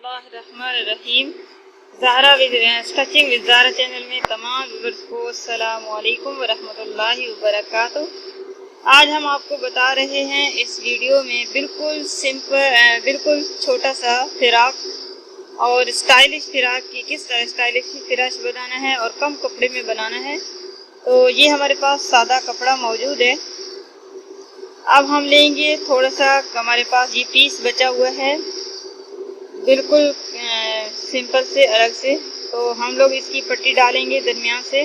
बिस्मिल्लाहिर्रहमानिर्रहीम। Zahra stitching with Zahra channel में तमाम व्यूअर्स को अस्सलामु अलैकुम वरहमतुल्लाहि वबरकातुहू। आज हम आपको बता रहे हैं इस वीडियो में बिल्कुल सिंपल बिल्कुल छोटा सा फ़िराक और स्टाइलिश फ़िराक की किस तरह स्टाइलिश फ़िराक बनाना है और कम कपड़े में बनाना है। तो ये हमारे पास सादा कपड़ा मौजूद है। अब हम लेंगे थोड़ा सा, हमारे पास ये पीस बचा हुआ है बिल्कुल सिंपल से अलग से, तो हम लोग इसकी पट्टी डालेंगे दरमियान से।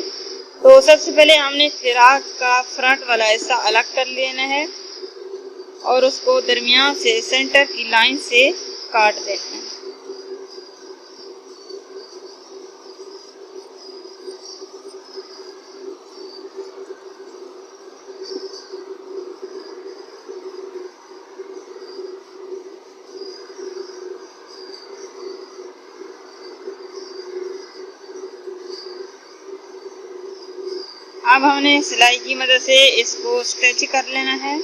तो सबसे पहले हमने फिराक का फ्रंट वाला हिस्सा अलग कर लेना है और उसको दरमियान से सेंटर की लाइन से काट देना है। अब हमने सिलाई की मदद से इसको स्ट्रेच कर लेना है।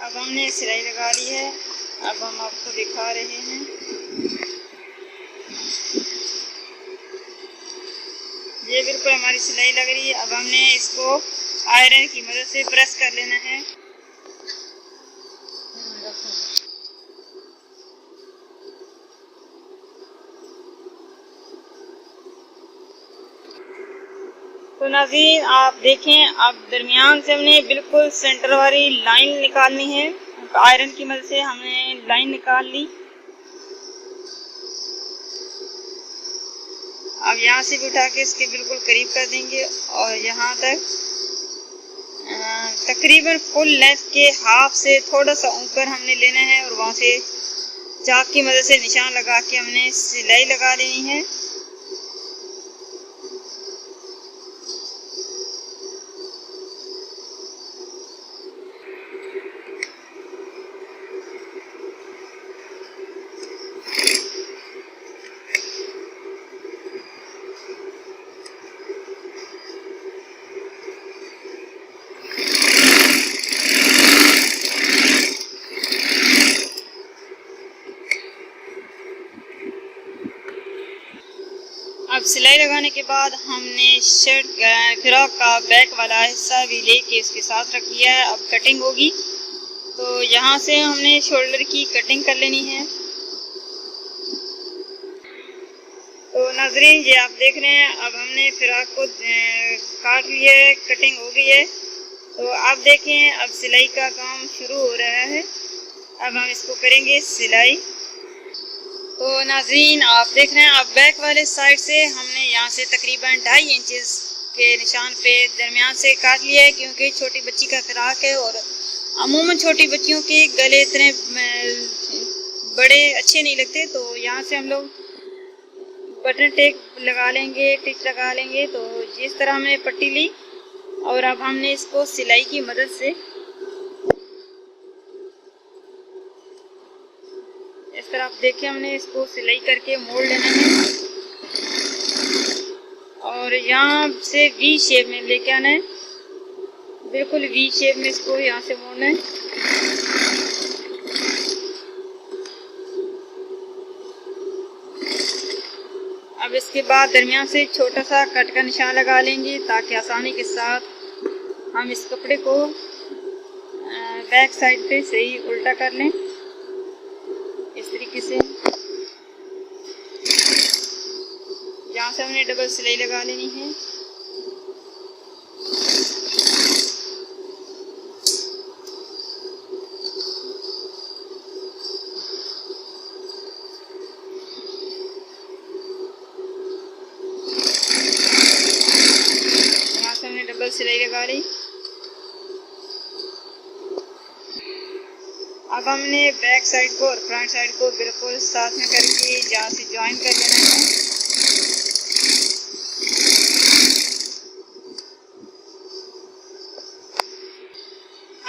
अब हमने सिलाई लगा ली है। अब हम आपको दिखा रहे हैं। ये बिल्कुल हमारी सिलाई लग रही है। अब हमने इसको आयरन की मदद से प्रेस कर लेना है। तो नाज़रीन आप देखें, अब दरमियान से हमने बिल्कुल सेंटर वाली लाइन निकालनी है। आयरन की मदद से हमने लाइन निकाल ली। अब यहाँ से भी उठा के इसके बिल्कुल करीब कर देंगे और यहाँ तक तकरीबन फुल लेंथ के हाफ से थोड़ा सा ऊपर हमने लेना है और वहाँ से चाक की मदद से निशान लगा के हमने सिलाई लगा लेनी है। अब सिलाई लगाने के बाद हमने शर्ट फ्रॉक का बैक वाला हिस्सा भी लेके इसके साथ रख लिया है। अब कटिंग होगी, तो यहाँ से हमने शोल्डर की कटिंग कर लेनी है। तो नाज़रीन ये आप देख रहे हैं, अब हमने फ्रॉक को काट लिया है, कटिंग हो गई है। तो आप देखें, अब सिलाई का काम शुरू हो रहा है। अब हम इसको करेंगे सिलाई। तो नाज़रीन आप देख रहे हैं, अब बैक वाले साइड से हमने यहाँ से तकरीबन 2.5 इंचेस के निशान पे दरमियान से काट लिया है, क्योंकि छोटी बच्ची का फ्राक है और अमूमन छोटी बच्चियों के गले इतने बड़े अच्छे नहीं लगते। तो यहाँ से हम लोग बटन टेक लगा लेंगे, टिच लगा लेंगे। तो जिस तरह हमने पट्टी ली और अब हमने इसको सिलाई की मदद से इस तरह आप देखें, हमने इसको सिलाई करके मोड़ लेना है और यहाँ से वी शेप में लेके आना है। बिल्कुल वी शेप में इसको यहाँ से मोड़ना है। अब इसके बाद दरमियान से छोटा सा कट का निशान लगा लेंगे, ताकि आसानी के साथ हम इस कपड़े को बैक साइड पे सही उल्टा कर लें। इस तरीके से यहाँ से हमने डबल सिलाई लगा लेनी है। सिलाई लगा ली। अब हमने बैक साइड को और फ्रंट साइड को बिल्कुल साथ में करके यहाँ से ज्वाइन कर लेना है।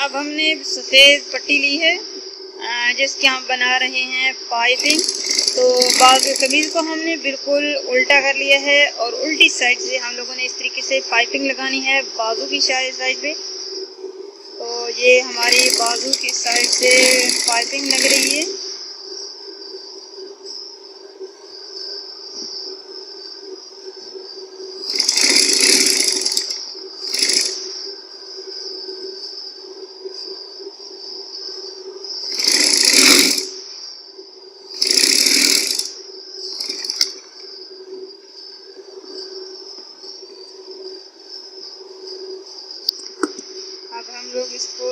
अब हमने सफ़ेद पट्टी ली है जिसके हम बना रहे हैं पाइपिंग। तो बाजू कमीज़ को हमने बिल्कुल उल्टा कर लिया है और उल्टी साइड से हम लोगों ने इस तरीके से पाइपिंग लगानी है बाजू की साइड पे। तो ये हमारी बाजू की साइड से पाइपिंग लग रही है। अब हम लोग इसको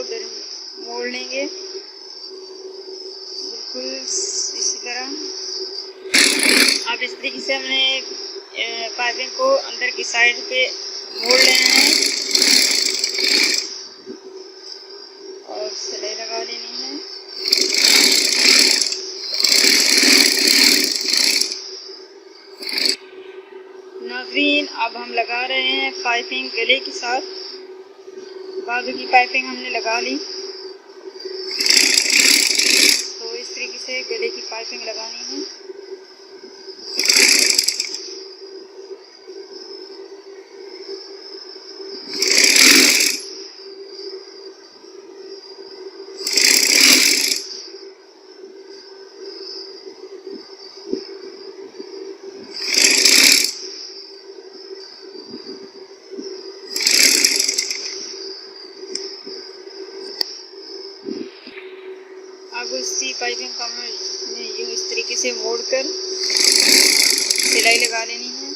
मोड़ लेंगे बिल्कुल इसी तरह। अब इस तरीके से हमने पाइपिंग को अंदर की साइड पे मोड़ लेना है और सिलाई लगा लेनी है। नाज़रीन, अब हम लगा रहे हैं पाइपिंग गले के साथ। बाजू की पाइपिंग हमने लगा ली, तो इस तरीके से गले की पाइपिंग लगानी है। अब इसी पाइपिंग को हमें यूँ इस तरीके से मोड़कर सिलाई लगा लेनी है।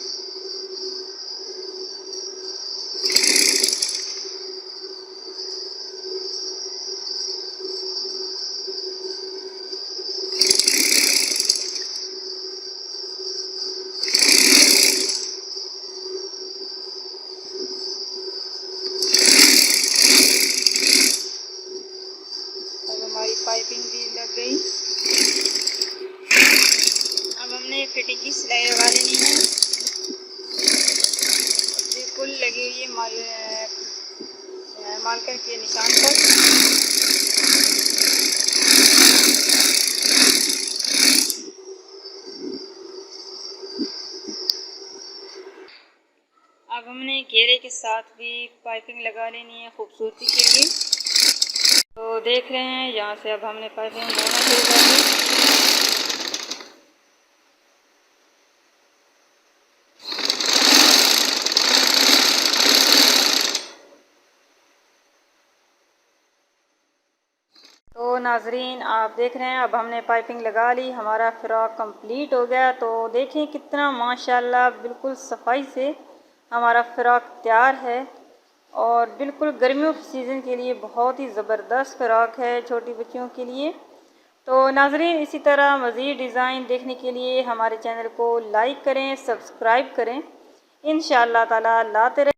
हमारी पाइपिंग भी लग गई। अब हमने फिटिंग की सिलाई लगा लेनी है, बिल्कुल लगी हुई है मार्कर के निशान पर। अब हमने घेरे के साथ भी पाइपिंग लगा लेनी है खूबसूरती के लिए। तो देख रहे हैं यहाँ से अब हमने पाइपिंग लगाना शुरू कर दी। तो नाजरीन, आप देख रहे हैं अब हमने पाइपिंग लगा ली, हमारा फ्रॉक कंप्लीट हो गया। तो देखें कितना माशाल्लाह बिल्कुल सफाई से हमारा फ्रॉक तैयार है और बिल्कुल गर्मियों के सीज़न के लिए बहुत ही ज़बरदस्त फ्रॉक है छोटी बच्चियों के लिए। तो नाज़रीन, इसी तरह मज़ीद डिज़ाइन देखने के लिए हमारे चैनल को लाइक करें, सब्सक्राइब करें। इंशाअल्लाह ताला लाते रहें।